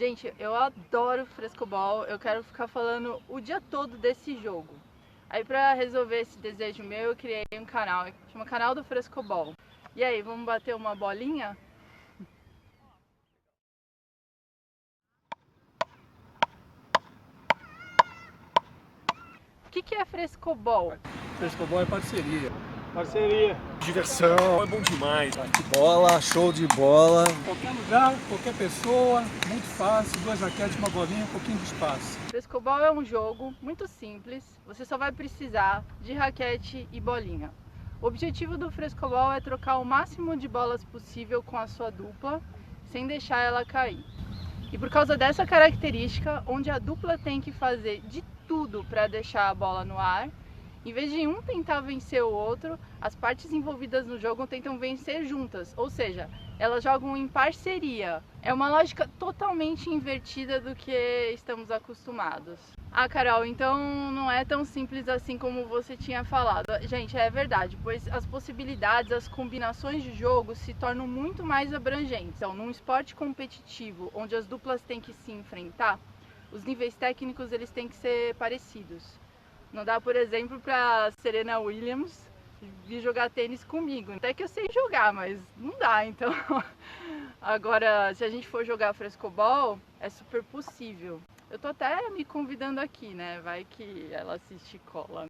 Gente, eu adoro frescobol, eu quero ficar falando o dia todo desse jogo. Aí pra resolver esse desejo meu, eu criei um canal, chama Canal do Frescobol. E aí, vamos bater uma bolinha? O que é frescobol? Frescobol é parceria. Parceria. Diversão, é bom demais. Bola, show de bola. Qualquer lugar, qualquer pessoa, muito fácil, 2 raquetes, uma bolinha, um pouquinho de espaço. Frescobol é um jogo muito simples, você só vai precisar de raquete e bolinha. O objetivo do frescobol é trocar o máximo de bolas possível com a sua dupla, sem deixar ela cair. E por causa dessa característica, onde a dupla tem que fazer de tudo para deixar a bola no ar, em vez de um tentar vencer o outro, as partes envolvidas no jogo tentam vencer juntas, ou seja, elas jogam em parceria. É uma lógica totalmente invertida do que estamos acostumados. Ah, Carol, então não é tão simples assim como você tinha falado. Gente, é verdade, pois as possibilidades, as combinações de jogo se tornam muito mais abrangentes. Então, num esporte competitivo, onde as duplas têm que se enfrentar, os níveis técnicos eles têm que ser parecidos. Não dá, por exemplo, para Serena Williams vir jogar tênis comigo. Até que eu sei jogar, mas não dá, então. Agora, se a gente for jogar frescobol, é super possível. Eu tô até me convidando aqui, né? Vai que ela assiste e cola.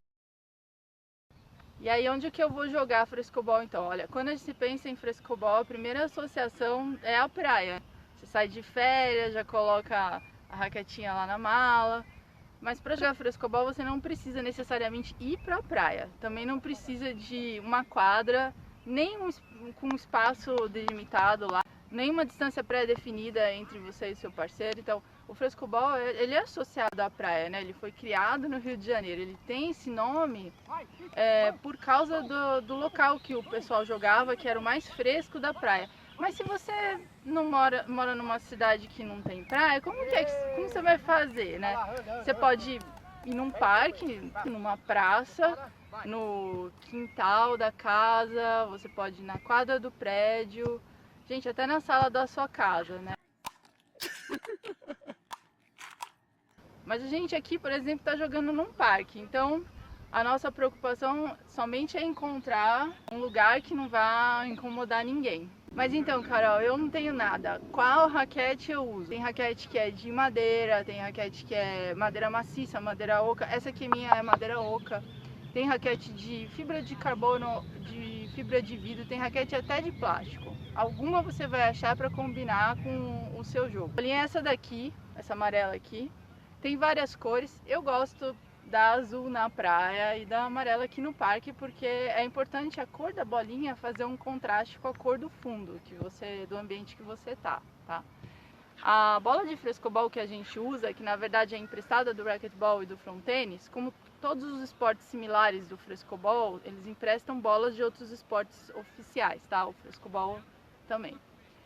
E aí, onde que eu vou jogar frescobol, então? Olha, quando a gente se pensa em frescobol, a primeira associação é a praia. Você sai de férias, já coloca a raquetinha lá na mala. Mas para jogar frescobol você não precisa necessariamente ir para a praia. Também não precisa de uma quadra, nem com um espaço delimitado lá, nem uma distância pré-definida entre você e seu parceiro. Então, o frescobol ele é associado à praia, né? Ele foi criado no Rio de Janeiro. Ele tem esse nome por causa do local que o pessoal jogava, que era o mais fresco da praia. Mas se você não mora numa cidade que não tem praia, como você vai fazer, né? Você pode ir num parque, numa praça, no quintal da casa, você pode ir na quadra do prédio, gente, até na sala da sua casa, né? Mas a gente aqui, por exemplo, está jogando num parque, então a nossa preocupação somente é encontrar um lugar que não vá incomodar ninguém. Mas então, Carol, eu não tenho nada. Qual raquete eu uso? Tem raquete que é de madeira, tem raquete que é madeira maciça, madeira oca. Essa aqui minha é madeira oca. Tem raquete de fibra de carbono, de fibra de vidro, tem raquete até de plástico. Alguma você vai achar para combinar com o seu jogo. A linha é essa daqui, essa amarela aqui. Tem várias cores. Eu gosto da azul na praia e da amarela aqui no parque, porque é importante a cor da bolinha fazer um contraste com a cor do fundo do ambiente que você tá? A bola de frescobol que a gente usa, que na verdade é emprestada do racquetball e do front tênis, como todos os esportes similares do frescobol, eles emprestam bolas de outros esportes oficiais, tá? O frescobol também.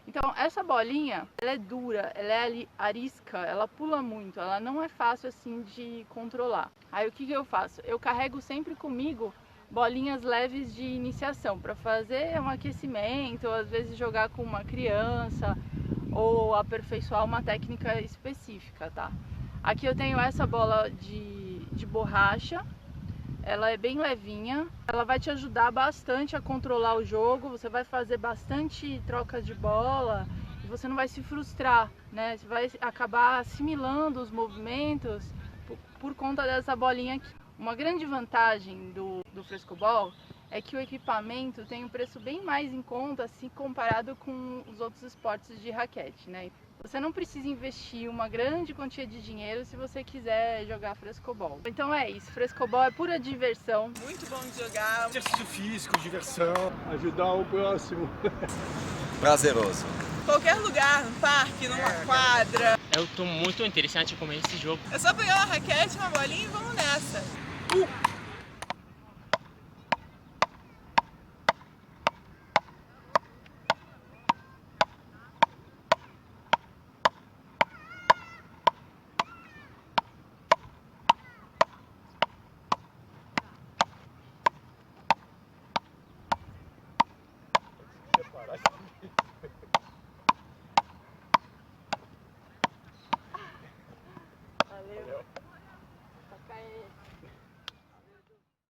Então, essa bolinha, ela é dura, ela é arisca, ela pula muito, ela não é fácil assim de controlar. Aí o que eu faço? Eu carrego sempre comigo bolinhas leves de iniciação para fazer um aquecimento, ou às vezes jogar com uma criança ou aperfeiçoar uma técnica específica, tá? Aqui eu tenho essa bola de borracha. Ela é bem levinha, ela vai te ajudar bastante a controlar o jogo, você vai fazer bastante trocas de bola e você não vai se frustrar, né? Você vai acabar assimilando os movimentos por conta dessa bolinha aqui. Uma grande vantagem do frescobol é que o equipamento tem um preço bem mais em conta se comparado com os outros esportes de raquete, né? Você não precisa investir uma grande quantia de dinheiro se você quiser jogar frescobol. Então é isso, frescobol é pura diversão. Muito bom de jogar. Exercício físico, diversão. Ajudar o próximo. Prazeroso. Qualquer lugar, no parque, numa quadra. Eu tô muito interessante com esse jogo. É só pegar uma raquete, uma bolinha e vamos nessa. pra ele.